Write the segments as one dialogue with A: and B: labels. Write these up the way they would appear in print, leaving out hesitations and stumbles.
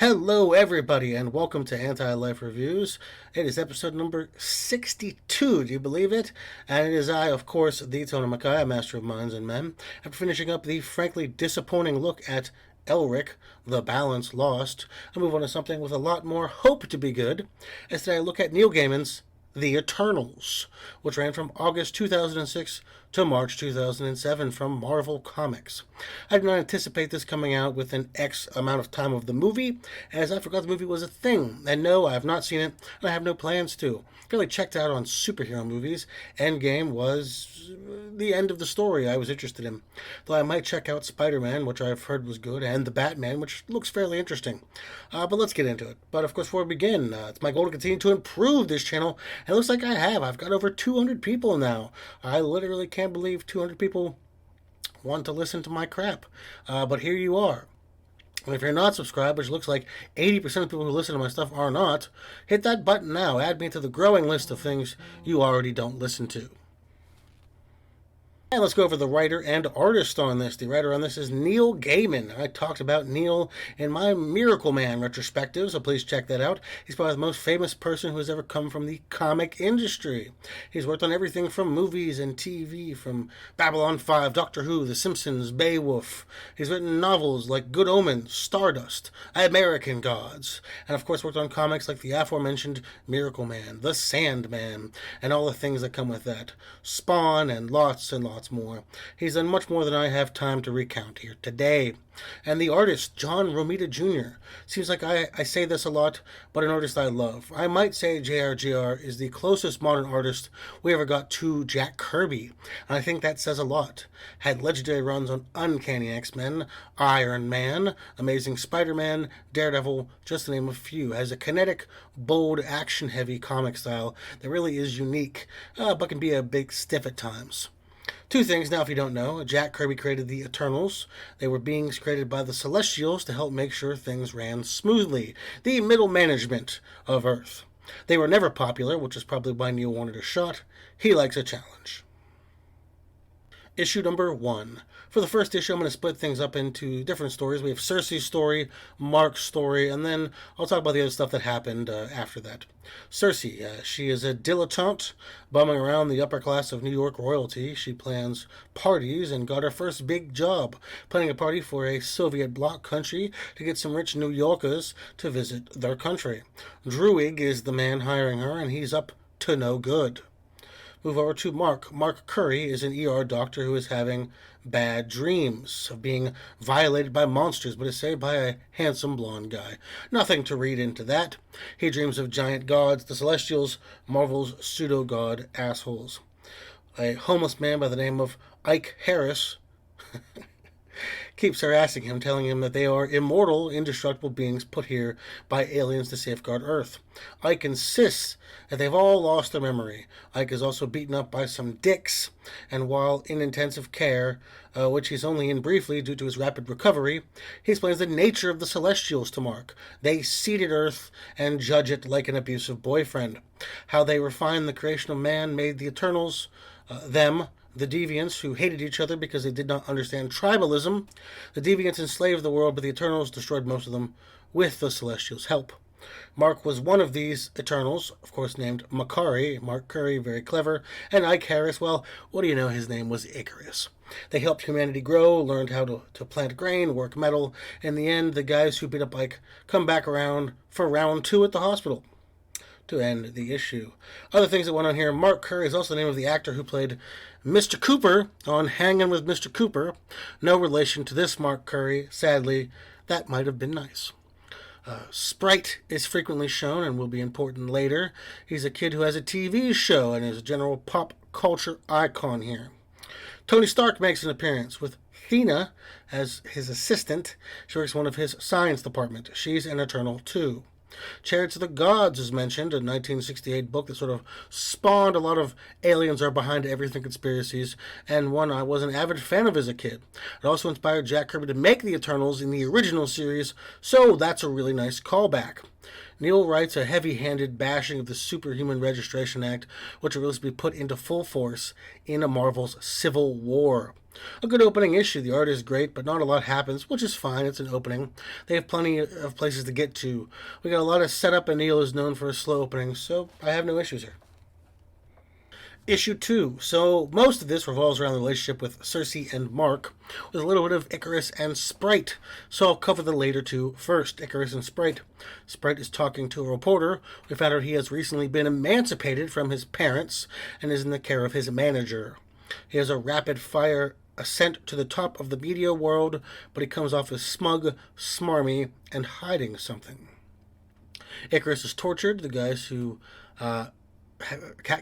A: Hello, everybody, and welcome to Anti-Life Reviews. It is episode number 62, do you believe it? And it is I, of course, the Tony Mackay, Master of Minds and Men, after finishing up the frankly disappointing look at Elric, The Balance Lost. I move on to something with a lot more hope to be good, as today I look at Neil Gaiman's The Eternals, which ran from August 2006 to March 2007 from Marvel Comics. I did not anticipate this coming out within X amount of time of the movie, as I forgot the movie was a thing. And no, I have not seen it, and I have no plans to. Really checked out on superhero movies. Endgame was the end of the story I was interested in. Though I might check out Spider-Man, which I've heard was good, and The Batman, which looks fairly interesting. But let's get into it. But of course, before we begin, it's my goal to continue to improve this channel, and it looks like I have. I've got over 200 people now. I literally can't believe 200 people want to listen to my crap. But here you are. And if you're not subscribed, which looks like 80% of people who listen to my stuff are not, hit that button now. Add me to the growing list of things you already don't listen to. And let's go over the writer and artist on this. The writer on this is Neil Gaiman. I talked about Neil in my Miracle Man retrospective, so please check that out. He's probably the most famous person who has ever come from the comic industry. He's worked on everything from movies and TV, from Babylon 5, Doctor Who, The Simpsons, Beowulf. He's written novels like Good Omens, Stardust, American Gods, and of course worked on comics like the aforementioned Miracle Man, The Sandman, and all the things that come with that. Spawn and lots more. He's done much more than I have time to recount here today. And the artist, John Romita Jr. Seems like I say this a lot, but an artist I love. I might say JRGR is the closest modern artist we ever got to Jack Kirby, and I think that says a lot. Had legendary runs on Uncanny X-Men, Iron Man, Amazing Spider-Man, Daredevil, just to name a few. Has a kinetic, bold, action-heavy comic style that really is unique, but can be a bit stiff at times. Two things now, if you don't know. Jack Kirby created the Eternals. They were beings created by the Celestials to help make sure things ran smoothly. The middle management of Earth. They were never popular, which is probably why Neil wanted a shot. He likes a challenge. Issue number 1. For the first issue, I'm going to split things up into different stories. We have Cersei's story, Mark's story, and then I'll talk about the other stuff that happened after that. Cersei, she is a dilettante, bumming around the upper class of New York royalty. She plans parties and got her first big job, planning a party for a Soviet bloc country to get some rich New Yorkers to visit their country. Druig is the man hiring her, and he's up to no good. Move over to Mark. Mark Curry is an ER doctor who is having bad dreams of being violated by monsters, but is saved by a handsome blonde guy. Nothing to read into that. He dreams of giant gods, the Celestials, Marvel's pseudo-god assholes. A homeless man by the name of Ike Harris keeps harassing him, telling him that they are immortal, indestructible beings put here by aliens to safeguard Earth. Ike insists that they've all lost their memory. Ike is also beaten up by some dicks, and while in intensive care, which he's only in briefly due to his rapid recovery, he explains the nature of the Celestials to Mark. They seeded Earth and judge it like an abusive boyfriend. How they refined the creation of man made the Eternals, the deviants who hated each other because they did not understand tribalism. The deviants enslaved the world, but the Eternals destroyed most of them with the Celestials' help. Mark was one of these Eternals, of course named Makari. Mark Curry, very clever. And Ike Harris, well, what do you know, his name was Icarus. They helped humanity grow, learned how to plant grain, work metal. In the end, the guys who beat up Ike come back around for round 2 at the hospital to end the issue. Other things that went on here, Mark Curry is also the name of the actor who played Mr. Cooper on Hangin' with Mr. Cooper. No relation to this Mark Curry. Sadly, that might have been nice. Sprite is frequently shown and will be important later. He's a kid who has a TV show and is a general pop culture icon here. Tony Stark makes an appearance with Thena as his assistant. She works in one of his science department. She's an Eternal too. Chariots of the Gods is mentioned, a 1968 book that sort of spawned a lot of aliens are behind everything conspiracies, and one I was an avid fan of as a kid. It also inspired Jack Kirby to make the Eternals in the original series, so that's a really nice callback. Neil writes a heavy-handed bashing of the Superhuman Registration Act, which will really be put into full force in Marvel's Civil War. A good opening issue. The art is great, but not a lot happens, which is fine. It's an opening. They have plenty of places to get to. We got a lot of setup, and Neil is known for a slow opening, so I have no issues here. Issue 2. So most of this revolves around the relationship with Cersei and Mark, with a little bit of Icarus and Sprite. So I'll cover the later two first, Icarus and Sprite. Sprite is talking to a reporter. We found out he has recently been emancipated from his parents and is in the care of his manager. He has a rapid-fire ascent to the top of the media world, but he comes off as smug, smarmy, and hiding something. Icarus is tortured. The guys who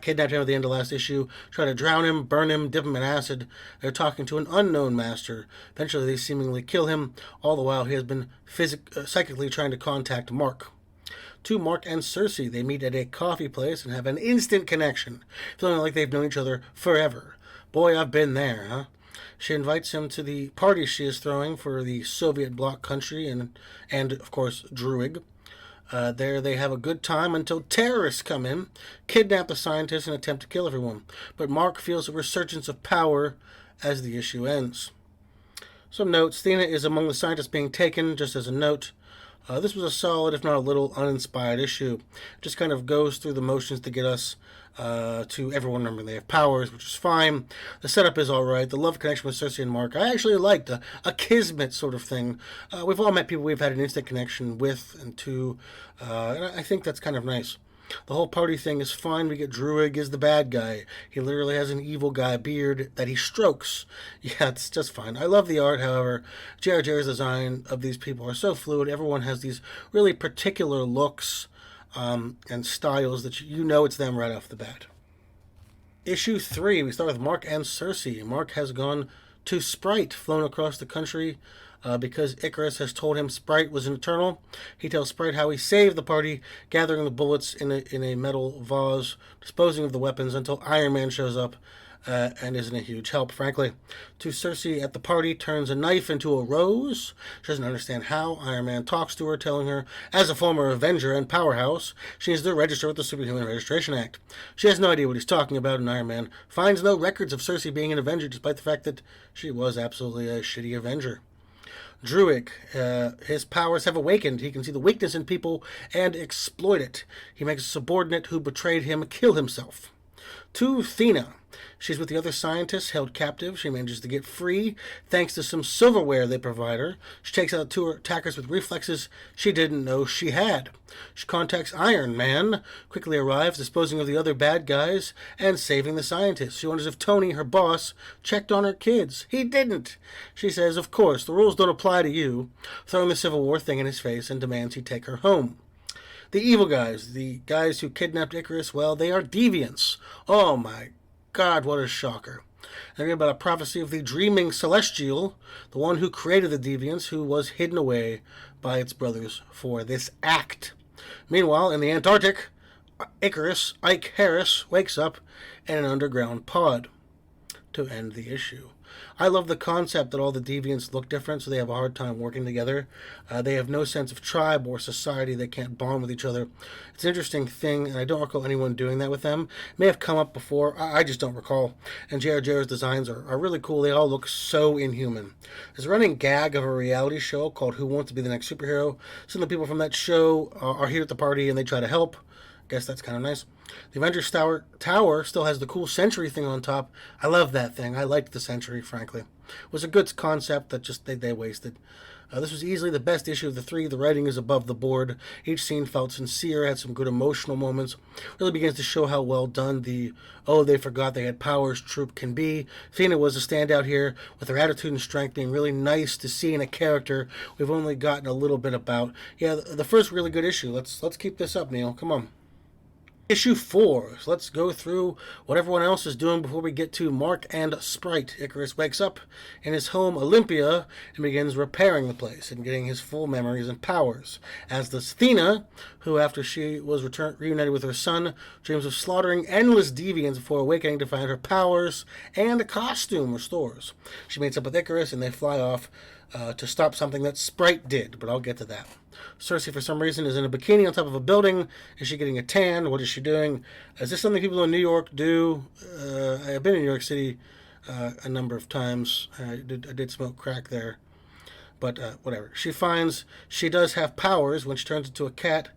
A: kidnapped him at the end of last issue, try to drown him, burn him, dip him in acid. They're talking to an unknown master. Eventually, they seemingly kill him. All the while, he has been psychically trying to contact Mark. To Mark and Cersei, they meet at a coffee place and have an instant connection, feeling like they've known each other forever. Boy, I've been there, huh? She invites him to the party she is throwing for the Soviet bloc country and of course, Druid. There they have a good time until terrorists come in, kidnap the scientists, and attempt to kill everyone. But Mark feels a resurgence of power as the issue ends. Some notes. Thena is among the scientists being taken, just as a note. This was a solid, if not a little, uninspired issue. It just kind of goes through the motions to get us to everyone remembering they have powers, which is fine. The setup is alright. The love connection with Cersei and Mark, I actually liked a kismet sort of thing. We've all met people we've had an instant connection with and to, and I think that's kind of nice. The whole party thing is fine. We get Druid as the bad guy. He literally has an evil guy beard that he strokes. Yeah, it's just fine. I love the art, however. J.R.'s design of these people are so fluid. Everyone has these really particular looks and styles that you know it's them right off the bat. Issue 3, we start with Mark and Cersei. Mark has gone to Sprite, flown across the country because Icarus has told him Sprite was an Eternal. He tells Sprite how he saved the party, gathering the bullets in a metal vase, disposing of the weapons until Iron Man shows up and isn't a huge help, frankly. To Cersei at the party, turns a knife into a rose. She doesn't understand how. Iron Man talks to her, telling her, as a former Avenger and powerhouse, she needs to register with the Superhuman Registration Act. She has no idea what he's talking about, and Iron Man finds no records of Cersei being an Avenger, despite the fact that she was absolutely a shitty Avenger. Druid, his powers have awakened. He can see the weakness in people and exploit it. He makes a subordinate who betrayed him kill himself. To Thena, she's with the other scientists held captive. She manages to get free thanks to some silverware they provide her. She takes out two attackers with reflexes she didn't know she had. She contacts Iron Man, quickly arrives, disposing of the other bad guys and saving the scientists. She wonders if Tony, her boss, checked on her kids. He didn't. She says, of course, the rules don't apply to you, throwing the Civil War thing in his face and demands he take her home. The evil guys, the guys who kidnapped Icarus, well, they are deviants. Oh my God, what a shocker. They're read about a prophecy of the dreaming Celestial, the one who created the deviants, who was hidden away by its brothers for this act. Meanwhile, in the Antarctic, Icarus, Ike Harris, wakes up in an underground pod to end the issue. I love the concept that all the deviants look different, so they have a hard time working together. They have no sense of tribe or society. They can't bond with each other. It's an interesting thing, and I don't recall anyone doing that with them. It may have come up before. I just don't recall. And J.R.'s designs are really cool. They all look so inhuman. There's a running gag of a reality show called Who Wants to Be the Next Superhero. Some of the people from that show are here at the party, and they try to help. Guess that's kind of nice. The Avengers Tower still has the cool Sentry thing on top. I love that thing. I liked the Sentry, frankly. It was a good concept that just they wasted. This was easily the best issue of the three. The writing is above the board. Each scene felt sincere, had some good emotional moments. Really begins to show how well done the they forgot they had powers troop can be. Thena was a standout here, with her attitude and strength being really nice to see in a character we've only gotten a little bit about. Yeah, the first really good issue. Let's keep this up, Neil. Come on. Issue 4. So let's go through what everyone else is doing before we get to Mark and Sprite. Icarus wakes up in his home Olympia and begins repairing the place and getting his full memories and powers. As does Thena, who after she was reunited with her son, dreams of slaughtering endless deviants before awakening to find her powers and a costume restores. She meets up with Icarus and they fly off to stop something that Sprite did, but I'll get to that. Cersei, for some reason, is in a bikini on top of a building. Is she getting a tan? What is she doing? Is this something people in New York do? I've been in New York City a number of times. I did smoke crack there, but whatever. She finds she does have powers when she turns a cat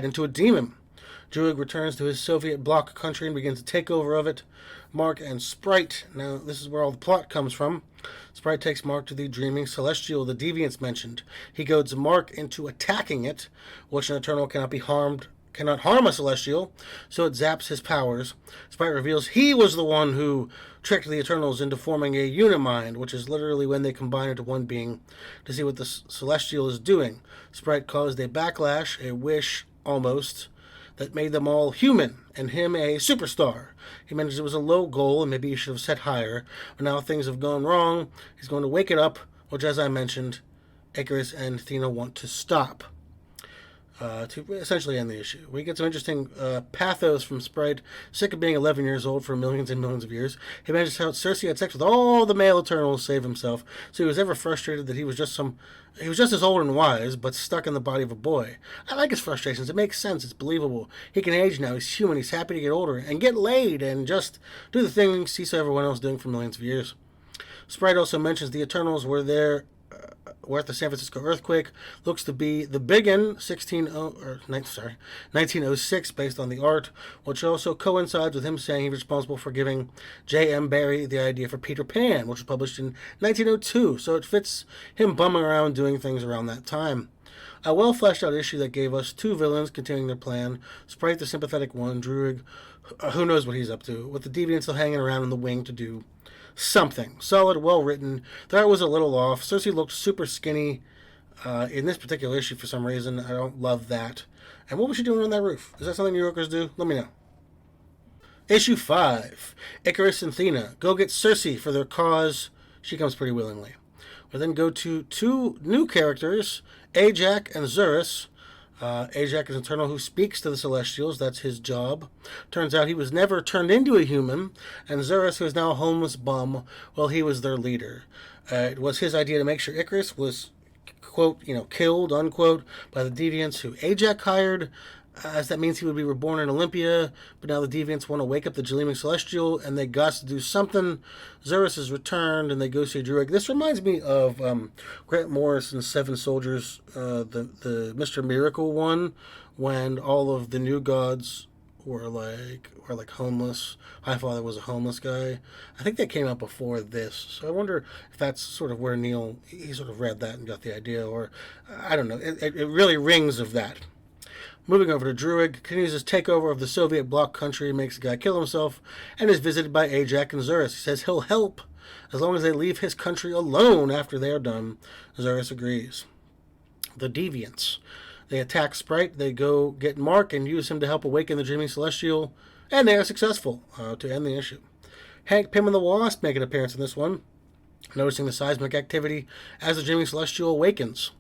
A: into a demon. Druig returns to his Soviet bloc country and begins to take over of it. Mark and Sprite. Now, this is where all the plot comes from. Sprite takes Mark to the dreaming celestial the deviants mentioned. He goads Mark into attacking it, which an Eternal cannot harm a Celestial, so it zaps his powers. Sprite reveals he was the one who tricked the Eternals into forming a Unimind, which is literally when they combine into one being to see what the Celestial is doing. Sprite caused a backlash, a wish, almost, that made them all human, and him a superstar. He mentions it was a low goal, and maybe he should have set higher, but now things have gone wrong. He's going to wake it up, which, as I mentioned, Icarus and Athena want to stop. To essentially end the issue. We get some interesting pathos from Sprite, sick of being 11 years old for millions and millions of years. He manages how Cersei had sex with all the male Eternals to save himself, so he was ever frustrated that he was just as old and wise, but stuck in the body of a boy. I like his frustrations. It makes sense. It's believable. He can age now. He's human. He's happy to get older and get laid and just do the things he saw everyone else doing for millions of years. Sprite also mentions the Eternals were at the San Francisco earthquake. Looks to be the big one, 1906, based on the art, which also coincides with him saying he was responsible for giving J.M. Barrie the idea for Peter Pan, which was published in 1902. So it fits him bumming around doing things around that time. A well fleshed out issue that gave us two villains continuing their plan. Sprite, the sympathetic one, Druig, who knows what he's up to, with the deviants still hanging around in the wing to do something. Solid, well written. The art was a little off. Cersei looked super skinny in this particular issue for some reason. I don't love that. And what was she doing on that roof? Is that something New Yorkers do? Let me know. Issue 5. Icarus and Athena go get Cersei for their cause. She comes pretty willingly. We then go to two new characters, Ajax and Zurus. Ajax is an Eternal who speaks to the Celestials. That's his job. Turns out he was never turned into a human. And Zurus, who is now a homeless bum, well, he was their leader. It was his idea to make sure Icarus was, quote, killed, unquote, by the deviants who Ajax hired, as that means he would be reborn in Olympia. But now the deviants want to wake up the gleaming celestial, and they got to do something. Zurus is returned, and they go see Druig. This reminds me of Grant Morrison's Seven Soldiers, the Mr. Miracle one, when all of the new gods were like homeless. Highfather was a homeless guy. I think that came out before this, so I wonder if that's sort of where Neil he sort of read that and got the idea, or I don't know. It really rings of that. Moving over to Druig, continues his takeover of the Soviet bloc country, makes the guy kill himself, and is visited by Ajax and Zurus. He says he'll help as long as they leave his country alone after they are done. Zurus agrees. The Deviants. They attack Sprite, they go get Mark and use him to help awaken the Dreaming Celestial, and they are successful to end the issue. Hank Pym and the Wasp make an appearance in this one, noticing the seismic activity as the Dreaming Celestial awakens.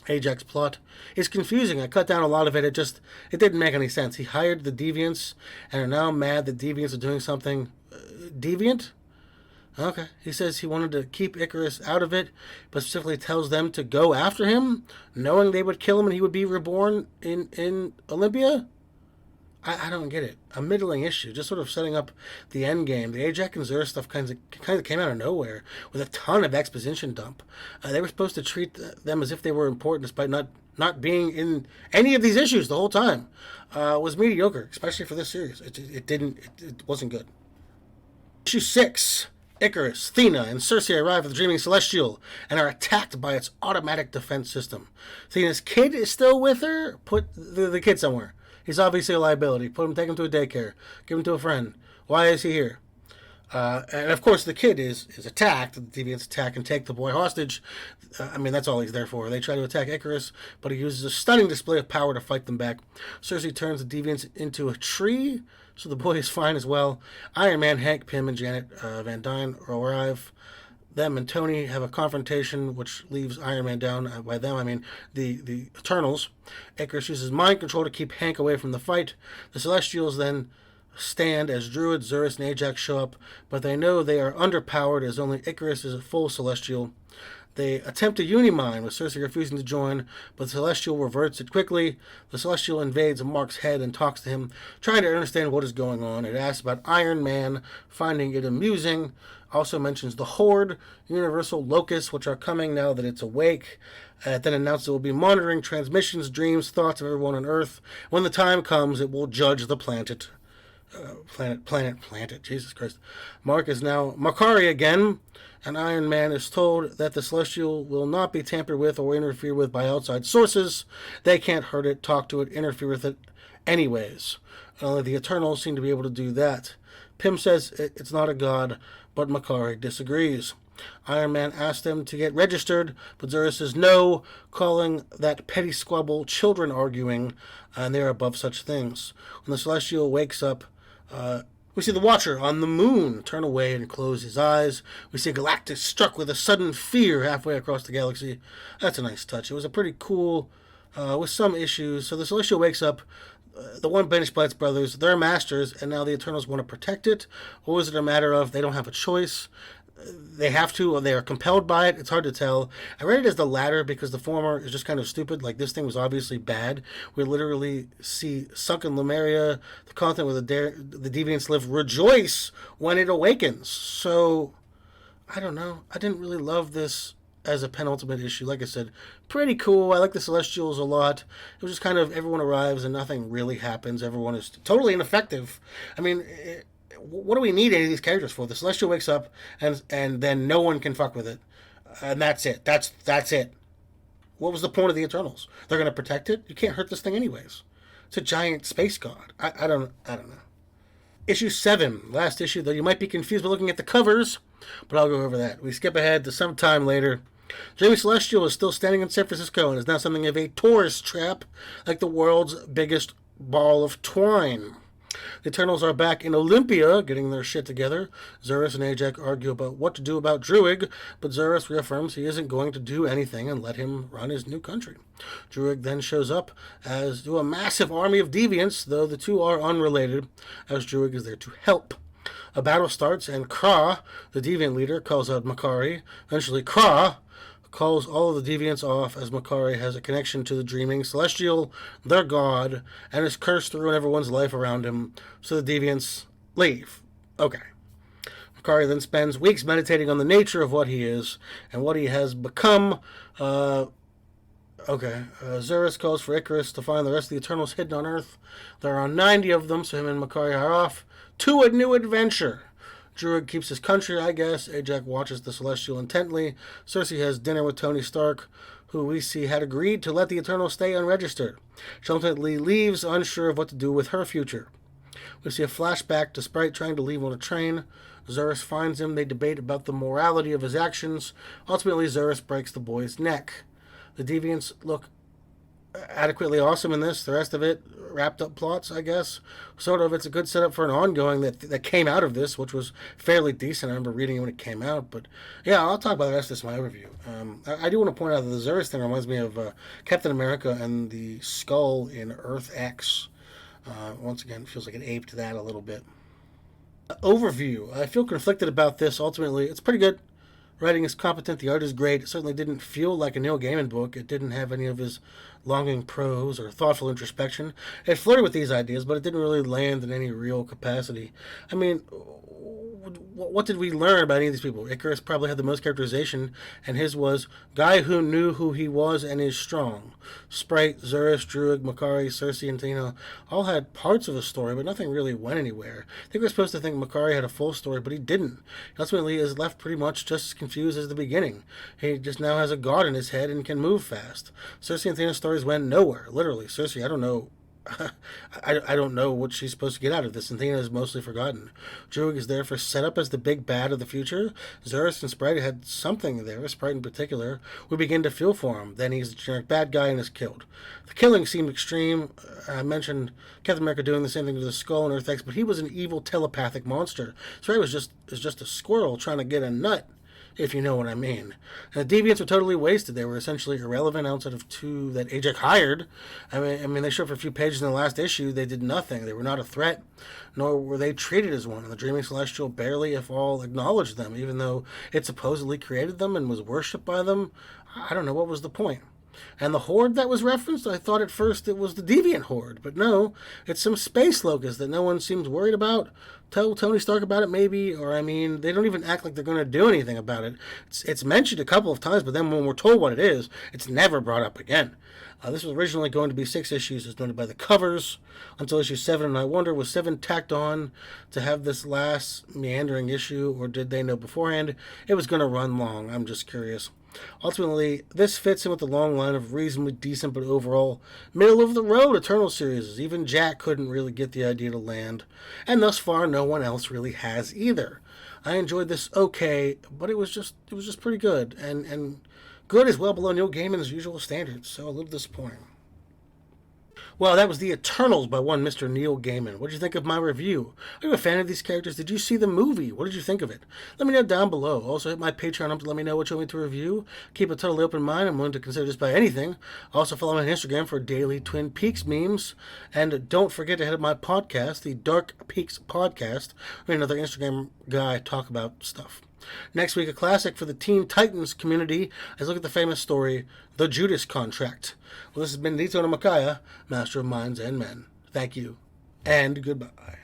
A: Ajax plot is confusing. I cut down a lot of it. It didn't make any sense. He hired the deviants and are now mad that deviants are doing something deviant. Okay. He says he wanted to keep Icarus out of it, but specifically tells them to go after him, knowing they would kill him and he would be reborn in Olympia. I don't get it. A middling issue, just sort of setting up the end game. The Ajax and Zurus stuff kind of came out of nowhere with a ton of exposition dump. They were supposed to treat them as if they were important, despite not being in any of these issues the whole time. Was mediocre, especially for this series. It wasn't good. Issue 6. Icarus, Athena, and Cersei arrive at the Dreaming Celestial and are attacked by its automatic defense system. Athena's kid is still with her. Put the kid somewhere. He's obviously a liability. Take him to a daycare. Give him to a friend. Why is he here? And of course, the kid is attacked. The deviants attack and take the boy hostage. That's all he's there for. They try to attack Icarus, but he uses a stunning display of power to fight them back. Cersei turns the deviants into a tree, so the boy is fine as well. Iron Man, Hank Pym, and Janet Van Dyne arrive. Them and Tony have a confrontation, which leaves Iron Man down. By them, I mean the Eternals. Icarus uses mind control to keep Hank away from the fight. The Celestials then stand as Druid, Zurus, and Ajax show up, but they know they are underpowered as only Icarus is a full Celestial. They attempt a Unimine, with Cersei refusing to join, but the Celestial reverts it quickly. The Celestial invades Mark's head and talks to him, trying to understand what is going on. It asks about Iron Man, finding it amusing. Also mentions the Horde, Universal Locusts, which are coming now that it's awake. It then announces it will be monitoring transmissions, dreams, thoughts of everyone on Earth. When the time comes, it will judge the planet. Planet. Jesus Christ. Mark is now Makari again, and Iron Man is told that the Celestial will not be tampered with or interfered with by outside sources. They can't hurt it, talk to it, interfere with it anyways. Only the Eternals seem to be able to do that. Pym says it's not a god, but Makari disagrees. Iron Man asks them to get registered, but Zurus says no, calling that petty squabble children arguing, and they're above such things. When the Celestial wakes up, we see the Watcher on the moon turn away and close his eyes. We see Galactus struck with a sudden fear halfway across the galaxy. That's a nice touch. It was a pretty cool, with some issues. So the Celestial wakes up. The one Benish brothers, they're masters, and now the Eternals want to protect it. Or is it a matter of they don't have a choice? They have to, or they are compelled by it. It's hard to tell. I read it as the latter because the former is just kind of stupid. Like, this thing was obviously bad. We literally see sunken Lemuria, the continent where the deviants live, rejoice when it awakens. So, I don't know. I didn't really love this as a penultimate issue. Like I said, pretty cool. I like the Celestials a lot. It was just kind of everyone arrives and nothing really happens. Everyone is totally ineffective. I mean, what do we need any of these characters for? The Celestial wakes up and then no one can fuck with it, and that's it. That's it. What was the point of the Eternals? They're going to protect it. You can't hurt this thing anyways. It's a giant space god. I don't know. Issue 7, last issue, though you might be confused by looking at the covers, but I'll go over that. We skip ahead to some time later. Jamie Celestial is still standing in San Francisco and is now something of a tourist trap, like the world's biggest ball of twine. The Eternals are back in Olympia, getting their shit together. Zurus and Ajax argue about what to do about Druig, but Zurus reaffirms he isn't going to do anything and let him run his new country. Druig then shows up as to a massive army of deviants, though the two are unrelated, as Druig is there to help. A battle starts, and Kra, the deviant leader, calls out Makari. Eventually, Kra calls all of the deviants off, as Makari has a connection to the dreaming Celestial, their god, and is cursed to ruin everyone's life around him, so the deviants leave. Okay. Makari then spends weeks meditating on the nature of what he is and what he has become. Zurus calls for Icarus to find the rest of the Eternals hidden on Earth. There are 90 of them, so him and Makari are off to a new adventure. Druig keeps his country, I guess. Ajax watches the Celestial intently. Cersei has dinner with Tony Stark, who we see had agreed to let the Eternals stay unregistered. She ultimately leaves, unsure of what to do with her future. We see a flashback to Sprite trying to leave on a train. Zurus finds him. They debate about the morality of his actions. Ultimately, Zurus breaks the boy's neck. The deviants look adequately awesome in this. The rest of it, wrapped up plots, I guess. Sort of. It's a good setup for an ongoing that came out of this, which was fairly decent. I remember reading it when it came out. But yeah, I'll talk about the rest of this in my overview. I do want to point out that the Zurus thing reminds me of Captain America and the skull in Earth X. Once again, feels like it aped that a little bit. Overview. I feel conflicted about this. Ultimately, it's pretty good. Writing is competent. The art is great. It certainly didn't feel like a Neil Gaiman book. It didn't have any of his longing prose or thoughtful introspection. It flirted with these ideas, but it didn't really land in any real capacity. I mean, what did we learn about any of these people? Icarus probably had the most characterization, and his was guy who knew who he was and is strong. Sprite, Zurus, Druig, Makari, Cersei, and Tina all had parts of a story, but nothing really went anywhere. I think we're supposed to think Makari had a full story, but he didn't. He ultimately is left pretty much just as confused as the beginning. He just now has a god in his head and can move fast. Cersei and Tina's stories went nowhere. Literally, Cersei, I don't know. I don't know what she's supposed to get out of this. Athena is mostly forgotten. Druig is there for setup as the big bad of the future. Zurus and Sprite had something there, Sprite in particular. We begin to feel for him. Then he's a generic bad guy and is killed. The killing seemed extreme. I mentioned Captain America doing the same thing to the Skull and Earth X, but he was an evil telepathic monster. Sprite is just a squirrel trying to get a nut. if you know what I mean. And the deviants were totally wasted. They were essentially irrelevant outside of two that Ajak hired. I mean, they showed up for a few pages in the last issue. They did nothing. They were not a threat, nor were they treated as one. And the Dreaming Celestial barely, if all, acknowledged them, even though it supposedly created them and was worshipped by them. I don't know what was the point. And the horde that was referenced, I thought at first it was the deviant horde, but no, it's some space locust that no one seems worried about. Tell Tony Stark about it, maybe, or I mean, they don't even act like they're going to do anything about it. It's mentioned a couple of times, but then when we're told what it is, it's never brought up again. This was originally going to be 6 issues, as noted by the covers, until issue 7, and I wonder, was 7 tacked on to have this last meandering issue, or did they know beforehand it was going to run long? I'm just curious. Ultimately, this fits in with the long line of reasonably decent but overall middle-of-the-road Eternal series. Even Jack couldn't really get the idea to land, and thus far no one else really has either. I enjoyed this okay, but it was just pretty good, and good is well below Neil Gaiman's usual standards, so a little disappointing. Well, that was The Eternals by one Mr. Neil Gaiman. What did you think of my review? Are you a fan of these characters? Did you see the movie? What did you think of it? Let me know down below. Also, hit my Patreon up to let me know what you want me to review. Keep a totally open mind. I'm willing to consider just about anything. Also, follow me on Instagram for daily Twin Peaks memes. And don't forget to head to my podcast, the Dark Peaks Podcast, where another Instagram guy talk about stuff. Next week, a classic for the Teen Titans community. Let's look at the famous story, The Judas Contract. Well, this has been Nito Namakaya, Master of Minds and Men. Thank you, and goodbye.